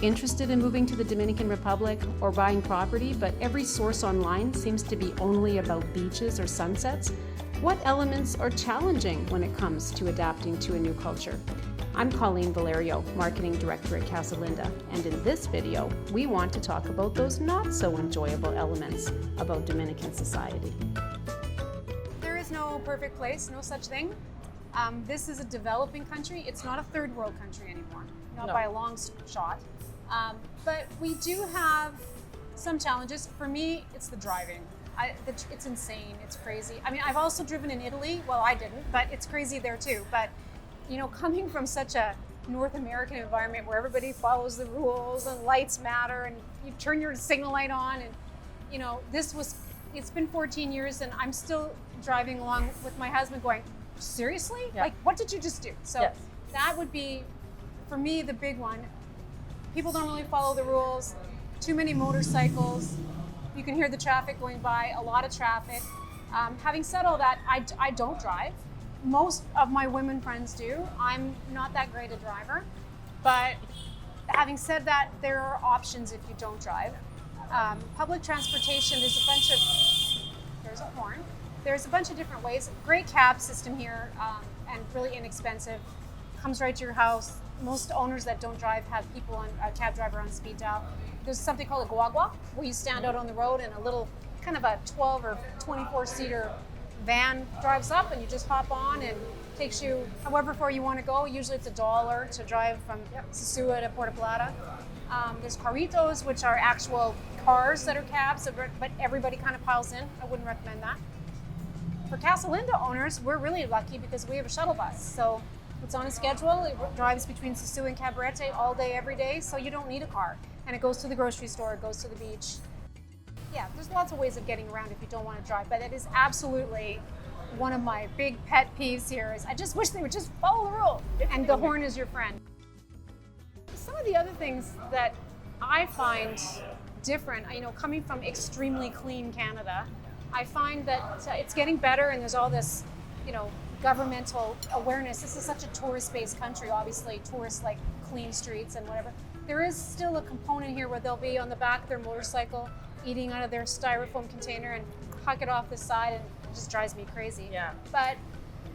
interested in moving to the Dominican Republic or buying property, but every source online seems to be only about beaches or sunsets? What elements are challenging when it comes to adapting to a new culture? I'm Colleen Valerio, Marketing Director at Casa, and in this video, we want to talk about those not so enjoyable elements about Dominican society. There is no perfect place, no such thing. This is a developing country. It's not a third world country anymore, not by a long shot. But we do have some challenges. For me, it's the driving. It's insane, it's crazy. I mean, I've also driven in Italy. Well, I didn't, but it's crazy there too. But you know, coming from such a North American environment where everybody follows the rules and lights matter and you turn your signal light on and, you know, it's been 14 years and I'm still driving along with my husband going, seriously? Yeah. Like, what did you just do? So that would be, for me, the big one. People don't really follow the rules, too many motorcycles. You can hear the traffic going by, a lot of traffic. Having said all that, I don't drive. Most of my women friends do. I'm not that great a driver, but having said that, there are options if you don't drive. Public transportation, there's a horn. There's a bunch of different ways. Great cab system here, and really inexpensive. Comes right to your house. Most owners that don't drive have people on a cab driver on speed dial. There's something called a guagua, where you stand out on the road and a little kind of a 12 or 24-seater van drives up and you just hop on and takes you however far you want to go. Usually it's $1 to drive from Sosua to Puerto Plata. There's carritos, which are actual cars that are cabs, but everybody kind of piles in. I wouldn't recommend that. For Casa owners, we're really lucky because we have a shuttle bus. So it's on a schedule. It drives between Sosua and Cabarete all day, every day. So you don't need a car. And it goes to the grocery store, it goes to the beach. Yeah, there's lots of ways of getting around if you don't want to drive, but it is absolutely one of my big pet peeves here is I just wish they would just follow the rule and the horn is your friend. Some of the other things that I find different, you know, coming from extremely clean Canada, I find that it's getting better and there's all this, you know, governmental awareness. This is such a tourist-based country, obviously, tourists like clean streets and whatever. There is still a component here where they'll be on the back of their motorcycle eating out of their styrofoam container and huck it off the side, and it just drives me crazy. Yeah. But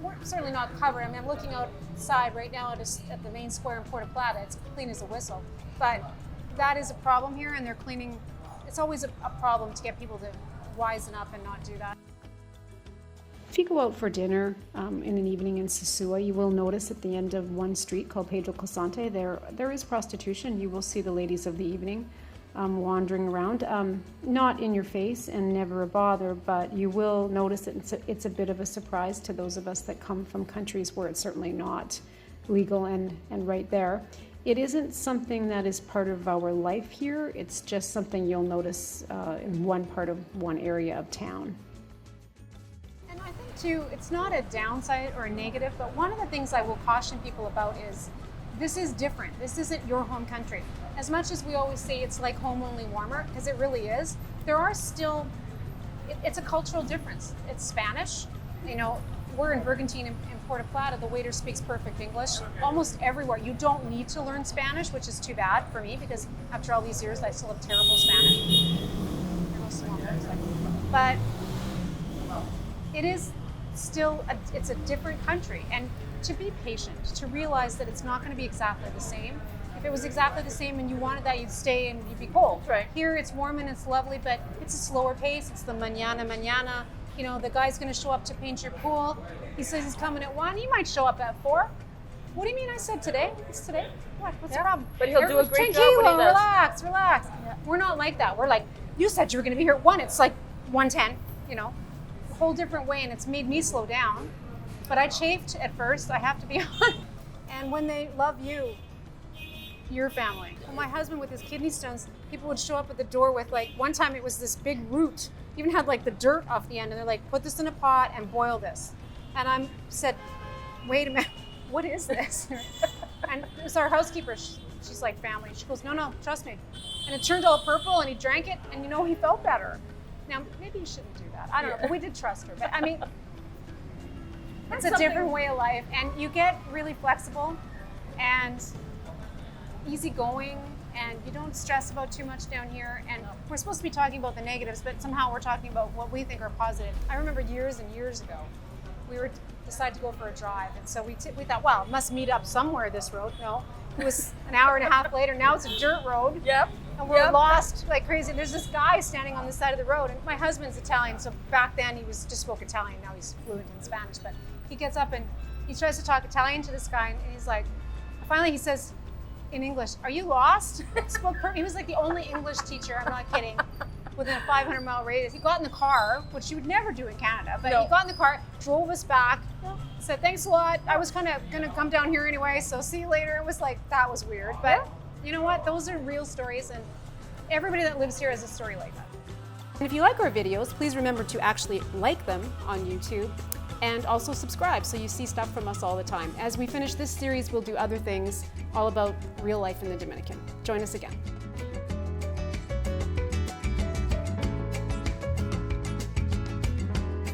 we're certainly not covered. I mean, I'm looking outside right now at the main square in Puerto Plata. It's clean as a whistle. But that is a problem here, and they're cleaning. It's always a problem to get people to wisen up and not do that. If you go out for dinner in an evening in Sosua, you will notice at the end of one street called Pedro Cosante, there is prostitution. You will see the ladies of the evening wandering around, not in your face and never a bother, but you will notice that it's a bit of a surprise to those of us that come from countries where it's certainly not legal and right there. It isn't something that is part of our life here. It's just something you'll notice in one part of one area of town. And I think too, it's not a downside or a negative, but one of the things I will caution people about is this is different. This isn't your home country. As much as we always say it's like home only warmer, because it really is, there are still, it's a cultural difference. It's Spanish. You know, we're in Bergantine in Puerto Plata, the waiter speaks perfect English. Almost everywhere. You don't need to learn Spanish, which is too bad for me, because after all these years, I still have terrible Spanish. But it is still, it's a different country. And to be patient, to realize that it's not going to be exactly the same. If it was exactly the same and you wanted that, you'd stay and you'd be cold. Right. Here it's warm and it's lovely, but it's a slower pace. It's the mañana. You know, the guy's going to show up to paint your pool. He says he's coming at 1. He might show up at 4. What do you mean I said today? It's today? What? What's the problem? But he'll do a great job when he does. Relax. Yeah. We're not like that. We're like, you said you were going to be here at 1. It's like 1:10, you know. A whole different way, and it's made me slow down. But I chafed at first, I have to be honest. And when they love you, your family. Well, my husband with his kidney stones, people would show up at the door with like, one time it was this big root, even had like the dirt off the end, and they're like, put this in a pot and boil this. And I said, wait a minute, what is this? And it was our housekeeper, she's like family. She goes, no, trust me. And it turned all purple and he drank it and you know, he felt better. Now, maybe you shouldn't do that. I don't know, but we did trust her. But I mean, it's a different way of life, and you get really flexible and easygoing. and you don't stress about too much down here. And we're supposed to be talking about the negatives, but somehow we're talking about what we think are positive. I remember years and years ago, we were decided to go for a drive, and so we thought, well, it must meet up somewhere, this road. No, it was an hour and a half later. Now it's a dirt road. Yep. And we're lost like crazy. There's this guy standing on the side of the road, and my husband's Italian, so back then he just spoke Italian. Now he's fluent in Spanish, but he gets up and he tries to talk Italian to this guy, and he's like, finally he says in English, "Are you lost?" He was like the only English teacher, I'm not kidding, within a 500-mile radius. He got in the car, which you would never do in Canada, but he got in the car, drove us back, said, "Thanks a lot. I was kind of going to come down here anyway, so see you later." It was like, that was weird. But you know what? Those are real stories, and everybody that lives here has a story like that. And if you like our videos, please remember to actually like them on YouTube and also subscribe so you see stuff from us all the time. As we finish this series, we'll do other things all about real life in the Dominican. Join us again.